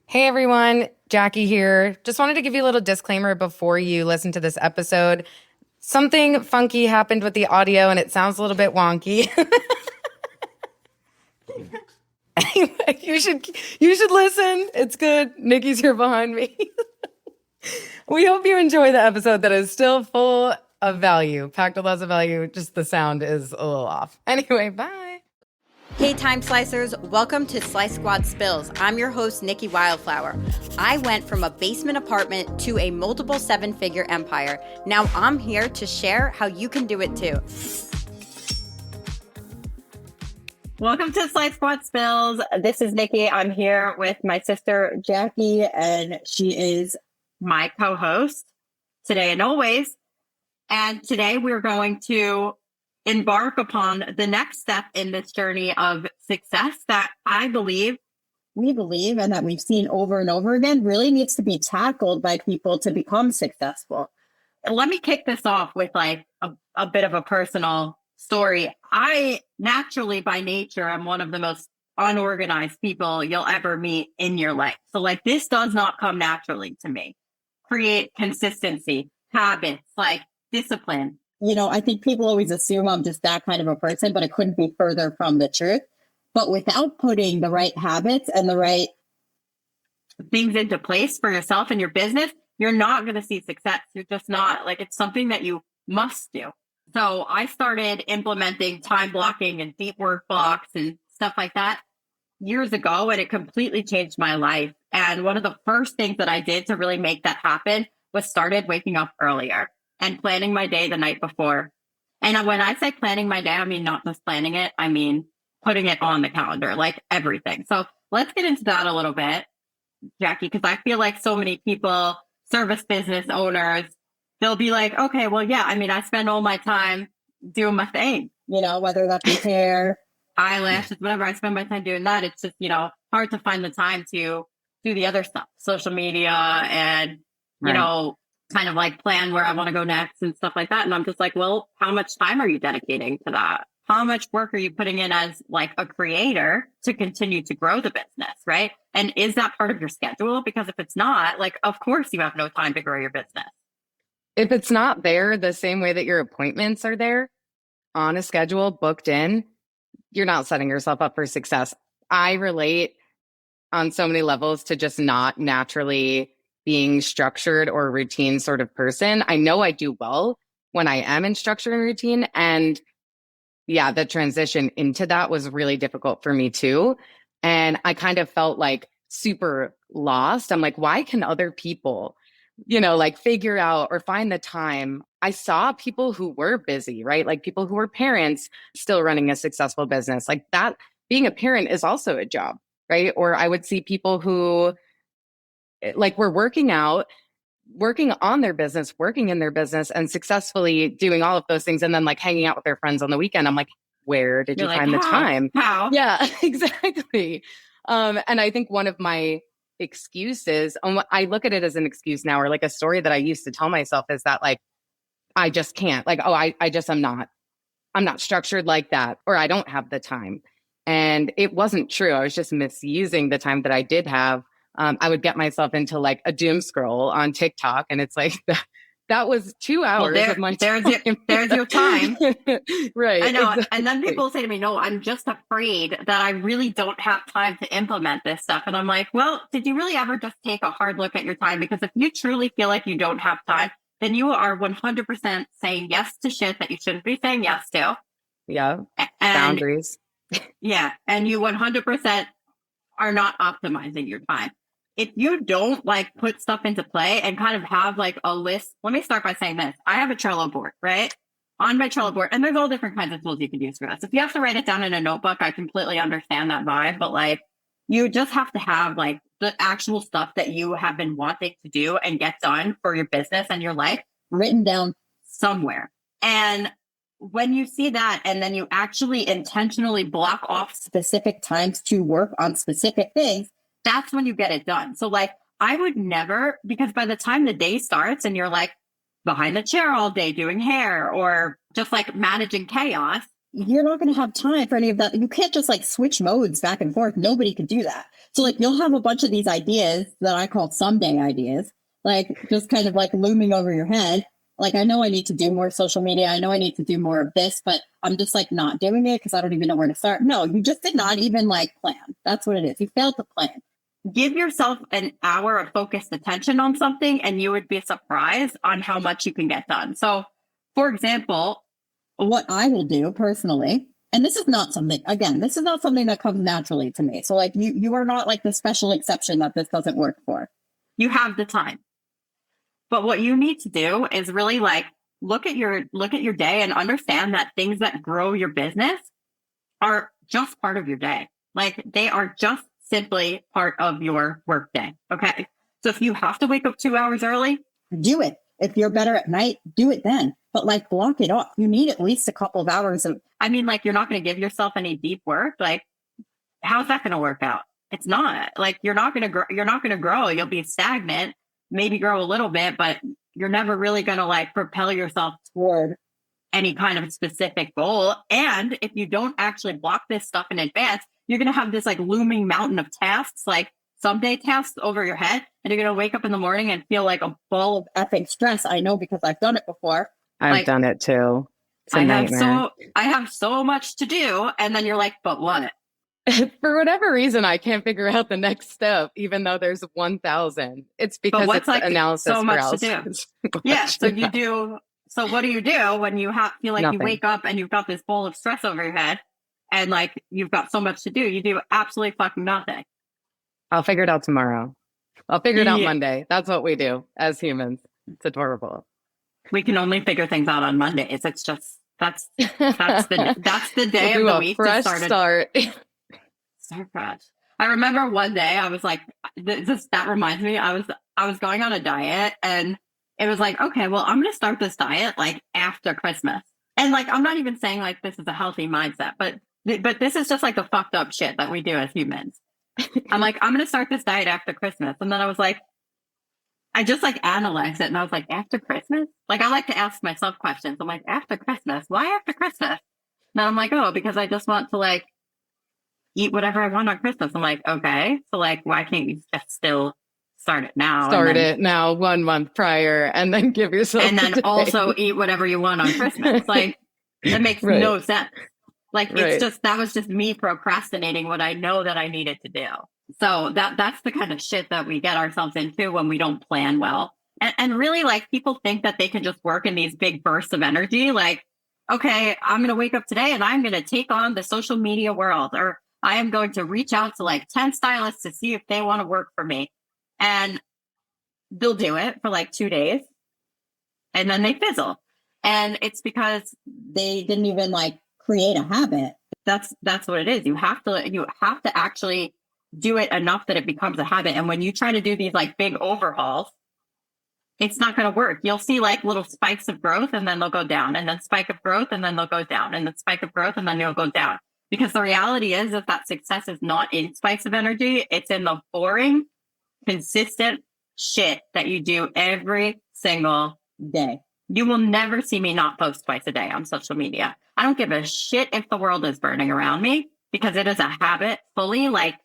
Hey everyone, Jackie here. Just wanted to give you a little disclaimer before you listen to this episode. Something funky happened with the audio and it sounds a little bit wonky. Anyway, you should listen. It's good. Nikki's here behind me. We hope you enjoy the episode that is still full of value, packed with lots of value. Just the sound is a little off. Anyway, bye. Hey Time Slicers, welcome to Slice Squad Spills. I'm your host, Nikki Wildflower. I went from a basement apartment to a multiple seven-figure empire. Now I'm here to share how you can do it too. Welcome to Slice Squad Spills. This is Nikki. I'm here with my sister, Jackie, and she is my co-host today and always. And today we're going to embark upon the next step in this journey of success that we believe, and that we've seen over and over again really needs to be tackled by people to become successful. And let me kick this off with like a bit of a personal story. I naturally, by nature, am one of the most unorganized people you'll ever meet in your life. So like this does not come naturally to me. Create consistency, habits, like discipline. You know, I think people always assume I'm just that kind of a person, but it couldn't be further from the truth. But without putting the right habits and the right things into place for yourself and your business, you're not going to see success. You're just not. Like, it's something that you must do. So I started implementing time blocking and deep work blocks and stuff like that years ago, and it completely changed my life. And one of the first things that I did to really make that happen was started waking up earlier and planning my day the night before. And when I say planning my day, I mean not just planning it, I mean putting it on the calendar, like everything. So let's get into that a little bit, Jackie, because I feel like so many people, service business owners, they'll be like, okay, well, yeah, I mean, I spend all my time doing my thing, you know, whether that be hair, eyelashes, whatever, I spend my time doing that. It's just, you know, hard to find the time to do the other stuff, social media and, you know, kind of like plan where I want to go next and stuff like that. And I'm just like, well, how much time are you dedicating to that? How much work are you putting in as like a creator to continue to grow the business, right? And is that part of your schedule? Because if it's not, like, of course you have no time to grow your business. If it's not there the same way that your appointments are there on a schedule booked in, you're not setting yourself up for success. I relate on so many levels to just not naturally being structured or routine sort of person. I know I do well when I am in structure and routine. And yeah, the transition into that was really difficult for me too. And I kind of felt like super lost. I'm like, why can other people, you know, like figure out or find the time? I saw people who were busy, right? Like people who were parents still running a successful business. Like that, being a parent is also a job, right? Or I would see people who like were working out, working on their business, working in their business and successfully doing all of those things. And then like hanging out with their friends on the weekend. I'm like, where did you find the time? How? Yeah, exactly. And I think one of my excuses, I look at it as an excuse now, or like a story that I used to tell myself is that like, I just can't, like, oh, I'm not structured like that, or I don't have the time. And it wasn't true. I was just misusing the time that I did have. I would get myself into like a doom scroll on TikTok, and it's like that was 2 hours of my time. There's your time. Right. I know. Exactly. And then people say to me, no, I'm just afraid that I really don't have time to implement this stuff. And I'm like, well, did you really ever just take a hard look at your time? Because if you truly feel like you don't have time, then you are 100% saying yes to shit that you shouldn't be saying yes to. Yeah. And, boundaries. Yeah. And you 100% are not optimizing your time. If you don't like put stuff into play and kind of have like a list, let me start by saying this. I have a Trello board, right? On my Trello board, and there's all different kinds of tools you can use for this. If you have to write it down in a notebook, I completely understand that vibe, but like you just have to have like the actual stuff that you have been wanting to do and get done for your business and your life written down somewhere. And when you see that, and then you actually intentionally block off specific times to work on specific things, that's when you get it done. So like, I would never, because by the time the day starts and you're like behind the chair all day doing hair or just like managing chaos, you're not going to have time for any of that. You can't just like switch modes back and forth. Nobody could do that. So like you'll have a bunch of these ideas that I call someday ideas, like just kind of like looming over your head. Like, I know I need to do more social media. I know I need to do more of this, but I'm just like not doing it because I don't even know where to start. No, you just did not even like plan. That's what it is. You failed to plan. Give yourself an hour of focused attention on something and you would be surprised on how much you can get done. So, for example, what I will do personally, and this is not something, again, this is not something that comes naturally to me. So like you are not like the special exception that this doesn't work for. You have the time. But what you need to do is really like look at your day and understand that things that grow your business are just part of your day. Like they are just simply part of your work day. Okay. So if you have to wake up 2 hours early, do it. If you're better at night, do it then. But like block it off. You need at least a couple of hours of, I mean, like you're not going to give yourself any deep work. Like, how's that going to work out? It's not. Like you're not going to grow. You're not going to grow. You'll be stagnant, maybe grow a little bit, but you're never really going to like propel yourself toward any kind of specific goal. And if you don't actually block this stuff in advance, you're going to have this like looming mountain of tasks, like someday tasks over your head. And you're going to wake up in the morning and feel like a ball of effing stress. I know because I've done it before. I've done it too. It's a nightmare. I have so much to do. And then you're like, but what? For whatever reason, I can't figure out the next step, even though there's 1,000. It's because it's like analysis so much paralysis. to do. Yeah. So you do. So what do you do when you feel like Nothing. you wake up and you've got this bowl of stress over your head and like you've got so much to do? You do absolutely fucking nothing. I'll figure it out tomorrow. I'll figure it out Monday. That's what we do as humans. It's adorable. We can only figure things out on Mondays. It's just that's the day of the week fresh to start. So fresh. I remember one day I was like, that reminds me. I was going on a diet and it was like, okay, well, I'm going to start this diet like after Christmas. And like, I'm not even saying like this is a healthy mindset, but this is just like the fucked up shit that we do as humans. I'm like, I'm going to start this diet after Christmas. And then I was like, I just like analyzed it and I was like, after Christmas? Like, I like to ask myself questions. I'm like, after Christmas? Why after Christmas? And I'm like, oh, because I just want to like eat whatever I want on Christmas. I'm like, okay. So like, why can't you just still start it now? Start it now 1 month prior and then give yourself and then also eat whatever you want on Christmas. Like, that makes no sense. Like, it's just, that was just me procrastinating what I know that I needed to do. So that's the kind of shit that we get ourselves into when we don't plan well. And really, like, people think that they can just work in these big bursts of energy. Like, okay, I'm going to wake up today and I'm going to take on the social media world, or I am going to reach out to like 10 stylists to see if they want to work for me. And they'll do it for like 2 days and then they fizzle. And it's because they didn't even like create a habit. That's what it is. You have to actually do it enough that it becomes a habit. And when you try to do these like big overhauls, it's not going to work. You'll see like little spikes of growth and then they'll go down, and then spike of growth and then they'll go down, and then spike of growth and then they'll go down. Because the reality is that success is not in spikes of energy. It's in the boring, consistent shit that you do every single day. You will never see me not post twice a day on social media. I don't give a shit if the world is burning around me, because it is a habit, fully like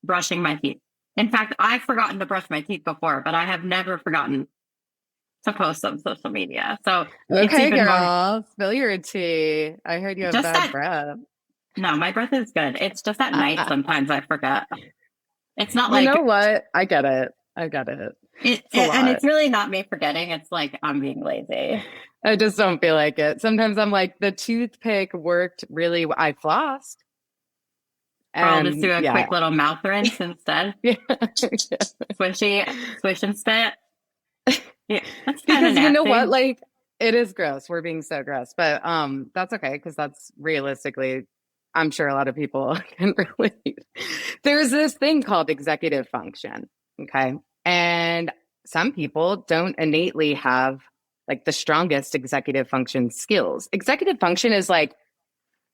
brushing my teeth. In fact, I've forgotten to brush my teeth before, but I have never forgotten to post on social media. So okay, girl, spill your tea. I heard you have bad breath. No, my breath is good. It's just at night sometimes I forget. It's not like... You know what? I get it. And it's really not me forgetting. It's like I'm being lazy. I just don't feel like it. Sometimes I'm like, the toothpick worked really... I flossed. I'll just do a quick little mouth rinse instead. Swish and spit. Yeah, that's kind of nasty. You know what? Like, it is gross. We're being so gross. But that's okay, because that's realistically... I'm sure a lot of people can relate. There's this thing called executive function, okay? And some people don't innately have like the strongest executive function skills. Executive function is like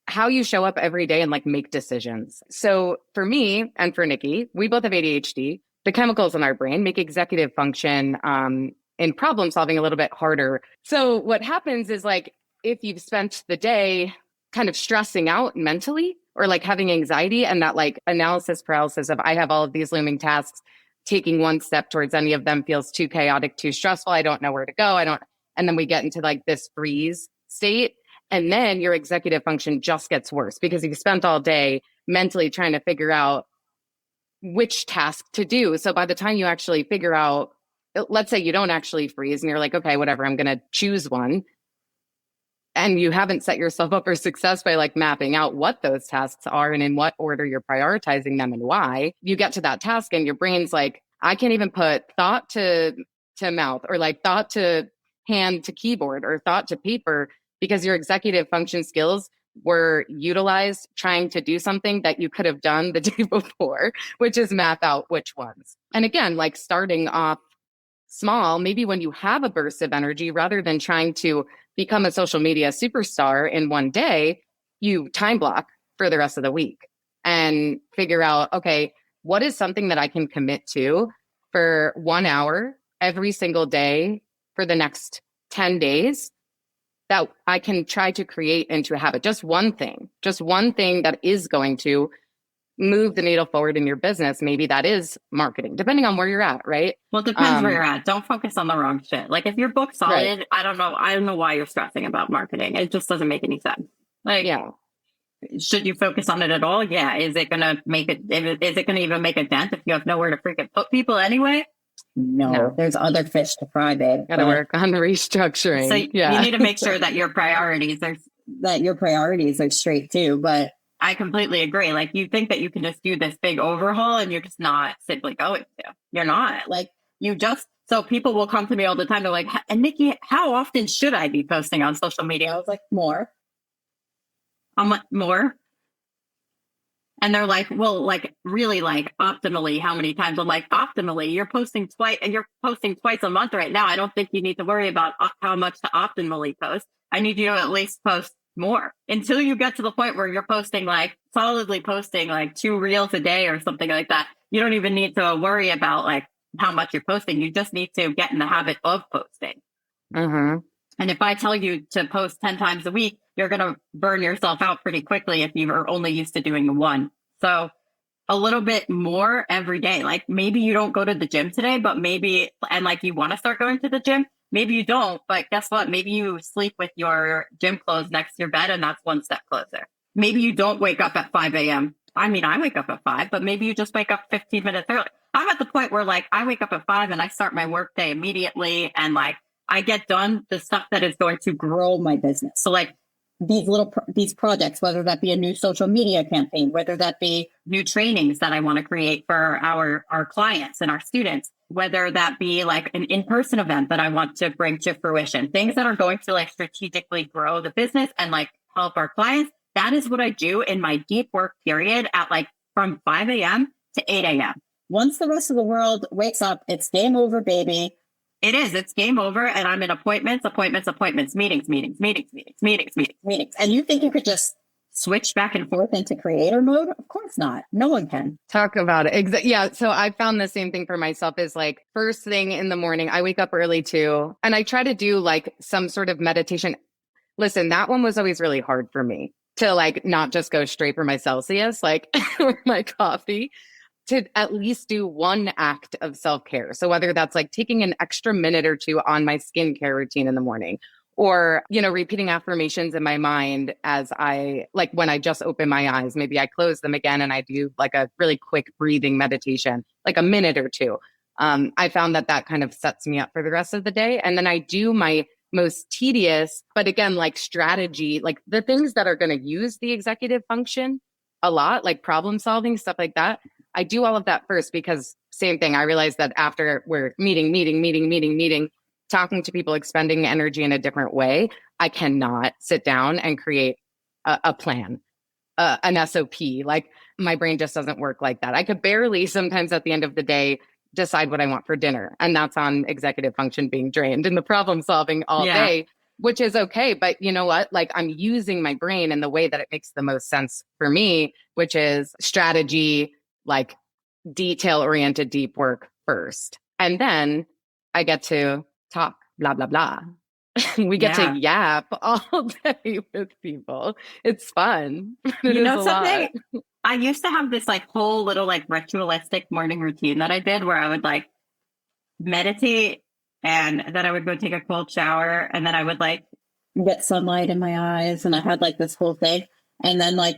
how you show up every day and like make decisions. So for me and for Nikki, we both have ADHD. The chemicals in our brain make executive function in problem solving a little bit harder. So what happens is, like, if you've spent the day kind of stressing out mentally or like having anxiety and that like analysis paralysis of I have all of these looming tasks, taking one step towards any of them feels too chaotic, too stressful. I don't know where to go. And then we get into like this freeze state. And then your executive function just gets worse because you've spent all day mentally trying to figure out which task to do. So by the time you actually figure out, let's say you don't actually freeze and you're like, okay, whatever, I'm going to choose one. And you haven't set yourself up for success by like mapping out what those tasks are and in what order you're prioritizing them and why. You get to that task and your brain's like, I can't even put thought to mouth or like thought to hand to keyboard or thought to paper because your executive function skills were utilized trying to do something that you could have done the day before, which is map out which ones. And again, like starting off small, maybe when you have a burst of energy, rather than trying to become a social media superstar in one day, you time block for the rest of the week and figure out, okay, what is something that I can commit to for 1 hour every single day for the next 10 days that I can try to create into a habit. Just one thing that is going to move the needle forward in your business. Maybe that is marketing, depending on where you're at, right? Well, it depends where you're at. Don't focus on the wrong shit. Like if you're booked solid, right. I don't know why you're stressing about marketing. It just doesn't make any sense. Like, yeah. Should you focus on it at all? Yeah. Is it going to make it, is it going to even make a dent if you have nowhere to freaking put people anyway? No. There's other fish to fry, babe. Got to work on the restructuring. So you need to make sure that your priorities are straight too. But I completely agree. Like you think that you can just do this big overhaul and you're just not simply going to. You're not. Like so people will come to me all the time. They're like, and Nikki, how often should I be posting on social media? I was like, more. I'm like, more. And they're like, well, like really like optimally, how many times? I'm like, optimally, you're posting twice a month right now. I don't think you need to worry about how much to optimally post. I need you to at least post more until you get to the point where you're solidly posting like 2 reels a day or something like that. You don't even need to worry about like how much you're posting. You just need to get in the habit of posting. Mm-hmm. And if I tell you to post 10 times a week, you're going to burn yourself out pretty quickly if you are only used to doing one. So a little bit more every day. Like maybe you don't go to the gym today, but maybe, and like you want to start going to the gym. Maybe you don't, but guess what? Maybe you sleep with your gym clothes next to your bed and that's one step closer. Maybe you don't wake up at 5 a.m. I mean, I wake up at 5, but maybe you just wake up 15 minutes early. I'm at the point where like I wake up at 5 and I start my work day immediately. And like I get done the stuff that is going to grow my business. So like these projects, whether that be a new social media campaign, whether that be new trainings that I want to create for our clients and our students, whether that be like an in-person event that I want to bring to fruition, things that are going to like strategically grow the business and like help our clients. That is what I do in my deep work period at like from 5 a.m. to 8 a.m. Once the rest of the world wakes up, it's game over, baby. It is. It's game over. And I'm in appointments, meetings. And you think you could just switch back and forth into creator mode? Of course not. No one can. Talk about it. Yeah. So I found the same thing for myself is like first thing in the morning, I wake up early too. And I try to do like some sort of meditation. Listen, that one was always really hard for me to like not just go straight for my Celsius, like or my coffee. To at least do one act of self-care. So whether that's like taking an extra minute or two on my skincare routine in the morning, or, repeating affirmations in my mind as like when I just open my eyes, maybe I close them again and I do like a really quick breathing meditation, like a minute or two. I found that kind of sets me up for the rest of the day. And then I do my most tedious, but again, like strategy, like the things that are going to use the executive function a lot, like problem solving, stuff like that. I do all of that first because same thing. I realized that after we're meeting, talking to people, expending energy in a different way, I cannot sit down and create a plan, an SOP. Like my brain just doesn't work like that. I could barely sometimes at the end of the day decide what I want for dinner. And that's on executive function being drained and the problem solving all day, which is okay. But you know what? Like I'm using my brain in the way that it makes the most sense for me, which is strategy, like detail-oriented deep work first. And then I get to talk, blah, blah, blah. We get to Yeah. yap all day with people. It's fun. It You is know a lot. something? I used to have this like whole little like ritualistic morning routine that I did where I would like meditate and then I would go take a cold shower and then I would like get sunlight in my eyes and I had like this whole thing. And then like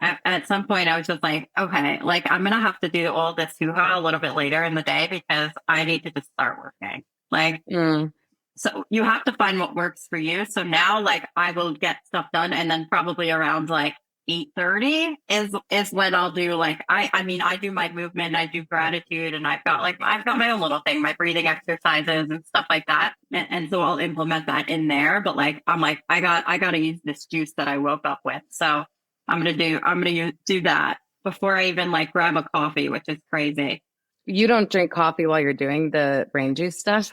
at some point I was just like, okay, like I'm gonna have to do all this hoo-ha a little bit later in the day because I need to just start working. Like Mm. so you have to find what works for you. So now like I will get stuff done and then probably around like 8:30 is when I'll do like I mean I do my movement, I do gratitude and I've got my own little thing, my breathing exercises and stuff like that. And so I'll implement that in there. But like I'm like I gotta use this juice that I woke up with. So I'm gonna do that before I even like grab a coffee, which is crazy. You don't drink coffee while you're doing the brain juice stuff?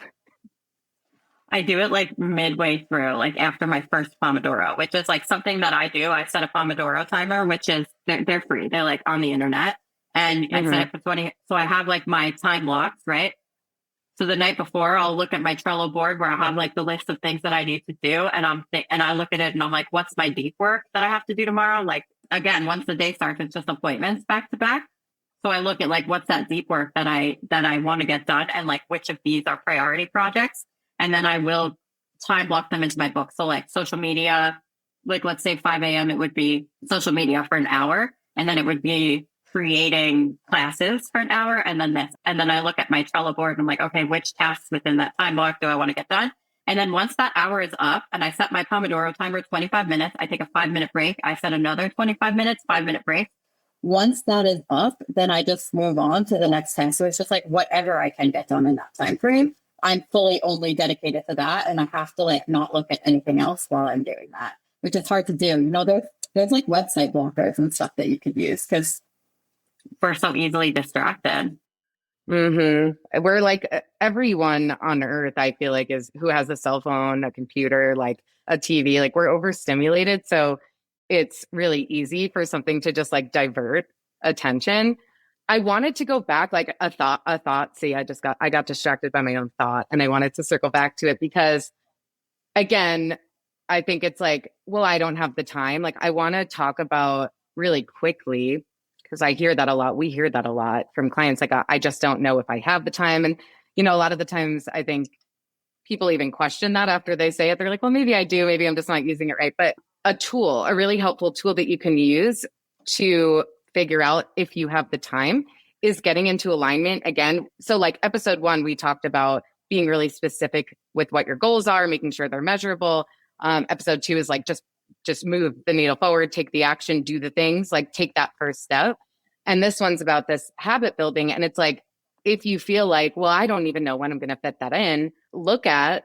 I do it like midway through, like after my first Pomodoro, which is like something that I do. I set a Pomodoro timer, which is they're free. They're like on the internet. And I set Hmm. it for 20. So I have like my time blocks, right? So the night before, I'll look at my Trello board where I have like the list of things that I need to do. And and I look at it and I'm like, what's my deep work that I have to do tomorrow? Like, again, once the day starts, it's just appointments back to back. So I look at like, what's that deep work that I want to get done? And like, which of these are priority projects? And then I will time block them into my book. So like social media, like let's say 5 a.m., it would be social media for an hour. And then it would be creating classes for an hour and then this. And then I look at my Trello board and I'm like, okay, which tasks within that time block do I want to get done? And then once that hour is up and I set my Pomodoro timer 25 minutes, I take a 5-minute break. I set another 25 minutes, 5-minute break. Once that is up, then I just move on to the next task. So it's just like whatever I can get done in that time frame. I'm fully only dedicated to that. And I have to like not look at anything else while I'm doing that, which is hard to do. You know, there's like website blockers and stuff that you could use because we're so easily distracted. We're like everyone on earth, I feel like, is who has a cell phone, a computer, like a TV, like we're overstimulated. So it's really easy for something to just like divert attention. I wanted to go back, like a thought. See, I got distracted by my own thought and I wanted to circle back to it because again, I think it's like, well, I don't have the time. Like I want to talk about really quickly because I hear that a lot. We hear that a lot from clients. Like, I just don't know if I have the time. And, you know, a lot of the times I think people even question that after they say it. They're like, well, maybe I do. Maybe I'm just not using it right. But a tool, a really helpful tool that you can use to figure out if you have the time is getting into alignment again. So, like episode 1, we talked about being really specific with what your goals are, making sure they're measurable. Episode 2 is like just move the needle forward, take the action, do the things, like take that first step. And this one's about this habit building. And it's like, if you feel like, well, I don't even know when I'm going to fit that in, look at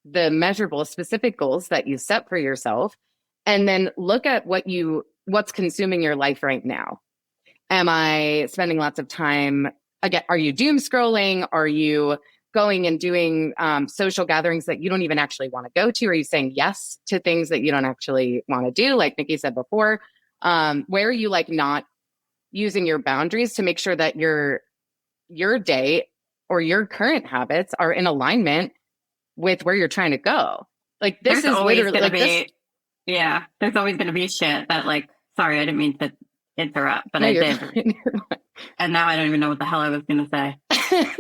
the measurable specific goals that you set for yourself. And then look at what's consuming your life right now. Am I spending lots of time? Again, are you doom scrolling? Are you going and doing social gatherings that you don't even actually want to go to? Are you saying yes to things that you don't actually want to do? Like Nikki said before, where are you like not using your boundaries to make sure that your day or your current habits are in alignment with where you're trying to go? Like this There's is always literally going to like this. be, yeah, there's always going to be shit that like, sorry, I didn't mean to interrupt, but No, I you're did. fine. And now I don't even know what the hell I was going to say.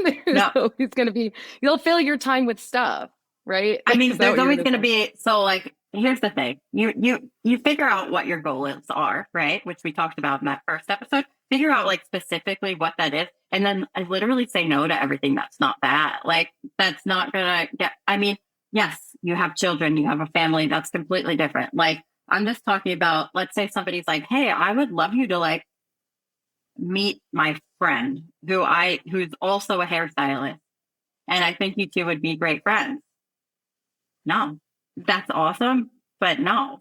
There's No, always going to be, you'll fill your time with stuff, right? I Is mean, that there's what you're always going to going to say? be, so like, here's the thing. You figure out what your goals are, right? Which we talked about in that first episode. Figure out like specifically what that is. And then I literally say no to everything that's not that. Like, that's not going to get, I mean, yes, you have children, you have a family, that's completely different. Like, I'm just talking about, let's say somebody's like, hey, I would love you to like meet my friend who's also a hairstylist. And I think you two would be great friends. No, that's awesome. But no,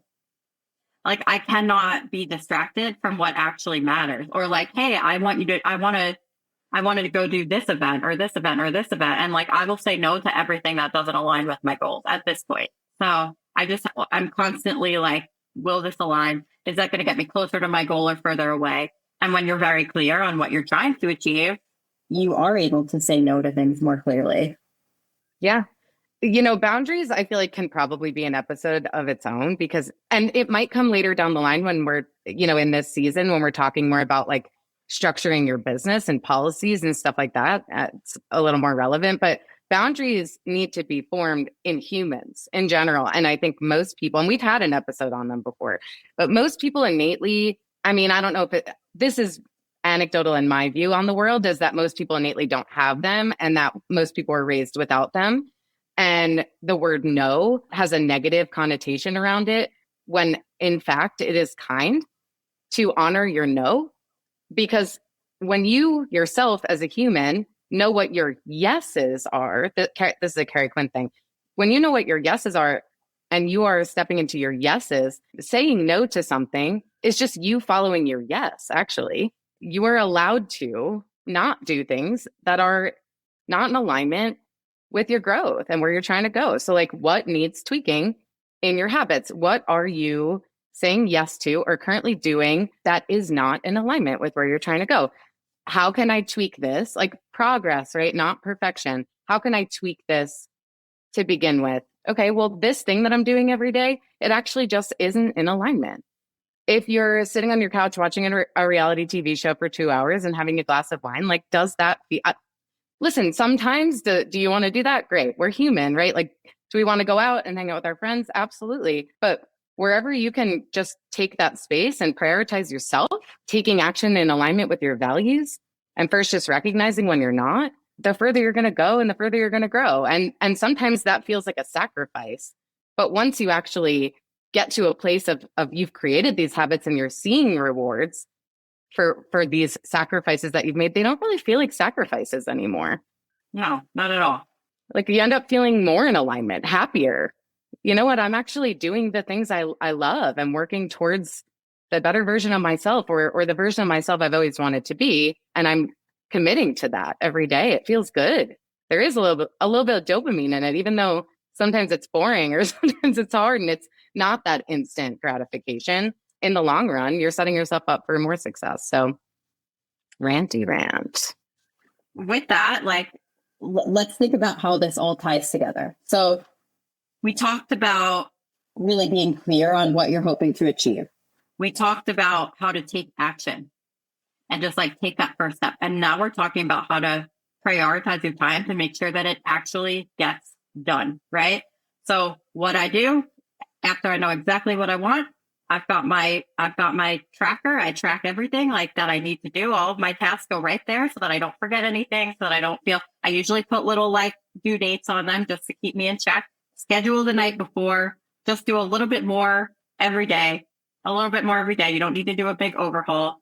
like I cannot be distracted from what actually matters. Or like, hey, I wanted to go do this event or this event or this event. And like, I will say no to everything that doesn't align with my goals at this point. So I'm constantly like, will this align? Is that going to get me closer to my goal or further away? And when you're very clear on what you're trying to achieve, you are able to say no to things more clearly. Yeah. Boundaries, I feel like can probably be an episode of its own and it might come later down the line when we're, in this season, when we're talking more about like structuring your business and policies and stuff like that. It's a little more relevant, but boundaries need to be formed in humans in general. And I think most people, and we've had an episode on them before, but most people innately, I mean, I don't know if this is anecdotal in my view on the world, is that most people innately don't have them and that most people are raised without them. And the word no has a negative connotation around it, when in fact it is kind to honor your no. Because when you yourself as a human know what your yeses are, this is a Carrie Quinn thing. When you know what your yeses are and you are stepping into your yeses, saying no to something is just you following your yes, actually. You are allowed to not do things that are not in alignment with your growth and where you're trying to go. So like, what needs tweaking in your habits? What are you saying yes to or currently doing that is not in alignment with where you're trying to go? How can I tweak this? Like progress, right? Not perfection. How can I tweak this to begin with? Okay, well, this thing that I'm doing every day, it actually just isn't in alignment. If you're sitting on your couch watching a reality TV show for 2 hours and having a glass of wine, like, does that listen, sometimes do you want to do that? Great. We're human, right? Like, do we want to go out and hang out with our friends? Absolutely. But wherever you can just take that space and prioritize yourself, taking action in alignment with your values, and first just recognizing when you're not, the further you're going to go and the further you're going to grow. And sometimes that feels like a sacrifice. But once you actually get to a place of you've created these habits and you're seeing rewards for these sacrifices that you've made, they don't really feel like sacrifices anymore. No, not at all. Like you end up feeling more in alignment, happier. You know what? I'm actually doing the things I love. I'm working towards the better version of myself or the version of myself I've always wanted to be. And I'm committing to that every day. It feels good. There is a little bit of dopamine in it, even though sometimes it's boring or sometimes it's hard and it's not that instant gratification. In the long run, you're setting yourself up for more success. So ranty rant. With that, like, let's think about how this all ties together. So we talked about really being clear on what you're hoping to achieve. We talked about how to take action and just like take that first step. And now we're talking about how to prioritize your time to make sure that it actually gets done, right? So what I do after I know exactly what I want, I've got my tracker. I track everything like that I need to do. All of my tasks go right there so that I don't forget anything, so that I don't feel, I usually put little like due dates on them just to keep me in check. Schedule the night before, just do a little bit more every day, a little bit more every day. You don't need to do a big overhaul.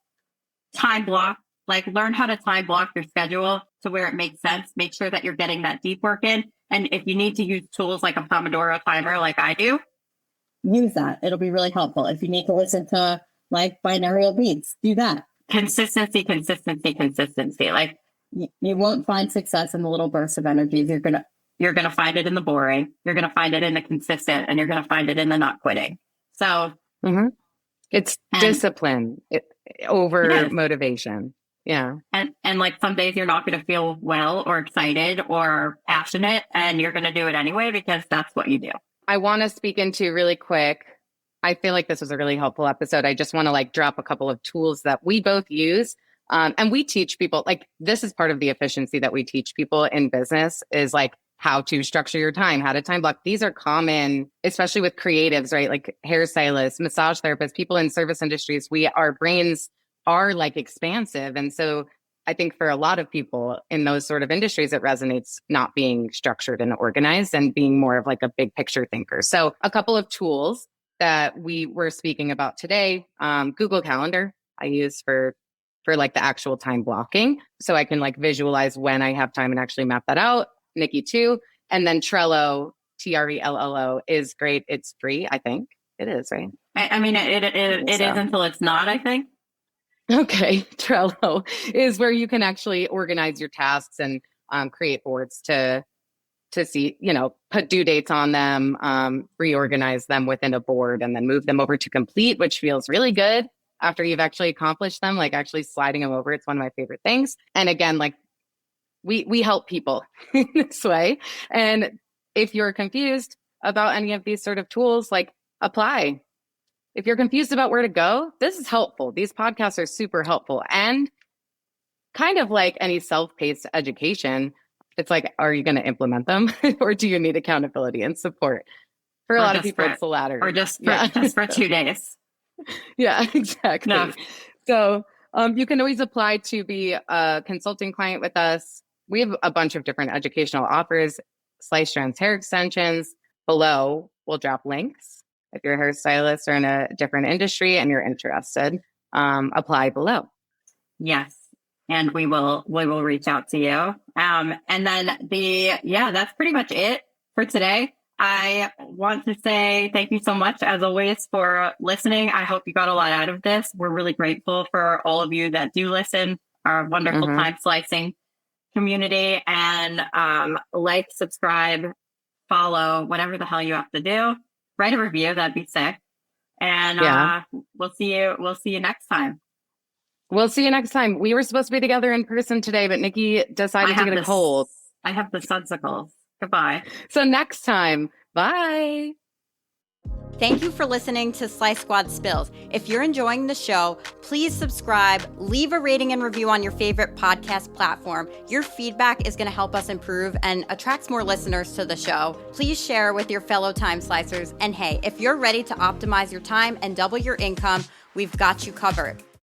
Time block, like learn how to time block your schedule to where it makes sense. Make sure that you're getting that deep work in. And if you need to use tools like a Pomodoro timer, like I do, use that. It'll be really helpful. If you need to listen to like binaural beats, do that. Consistency. Like you won't find success in the little bursts of energy. You're gonna find it in the boring. You're gonna find it in the consistent, and you're gonna find it in the not quitting. So it's discipline over motivation. Yeah. And like some days you're not going to feel well or excited or passionate, and you're going to do it anyway because that's what you do. I want to speak into really quick. I feel like this was a really helpful episode. I just want to like drop a couple of tools that we both use. And we teach people, like, this is part of the efficiency that we teach people in business, is like how to structure your time, how to time block. These are common, especially with creatives, right? Like hairstylists, massage therapists, people in service industries. Our brains are like expansive. And so I think for a lot of people in those sort of industries, it resonates not being structured and organized and being more of like a big picture thinker. So a couple of tools that we were speaking about today, Google Calendar, I use for like the actual time blocking. So I can like visualize when I have time and actually map that out. Nikki too. And then Trello, Trello is great. It's free. I think it is, right? I mean, it is until it's not, I think. Okay. Trello is where you can actually organize your tasks and create boards to see, put due dates on them, reorganize them within a board, and then move them over to complete, which feels really good after you've actually accomplished them, like actually sliding them over. It's one of my favorite things. And again, like we help people in this way. And if you're confused about any of these sort of tools, like apply. If you're confused about where to go, this is helpful. These podcasts are super helpful. And kind of like any self-paced education, it's like, are you going to implement them or do you need accountability and support? For a lot of people, it's the latter. Or just for 2 days. Yeah, exactly. No. So you can always apply to be a consulting client with us. We have a bunch of different educational offers. Slice Strands hair extensions. Below, we'll drop links. If you're a hairstylist or in a different industry and you're interested, apply below. Yes. And we will reach out to you. And then that's pretty much it for today. I want to say thank you so much, as always, for listening. I hope you got a lot out of this. We're really grateful for all of you that do listen, our wonderful time slicing community, and like, subscribe, follow, whatever the hell you have to do. Write a review. That'd be sick. And we'll see you next time. We'll see you next time. We were supposed to be together in person today, but Nikki decided to get a cold. I have the sunsicles. Goodbye. So next time, bye. Thank you for listening to Slice Squad Spills. If you're enjoying the show, please subscribe, leave a rating and review on your favorite podcast platform. Your feedback is going to help us improve and attracts more listeners to the show. Please share with your fellow time slicers. And hey, if you're ready to optimize your time and double your income, we've got you covered.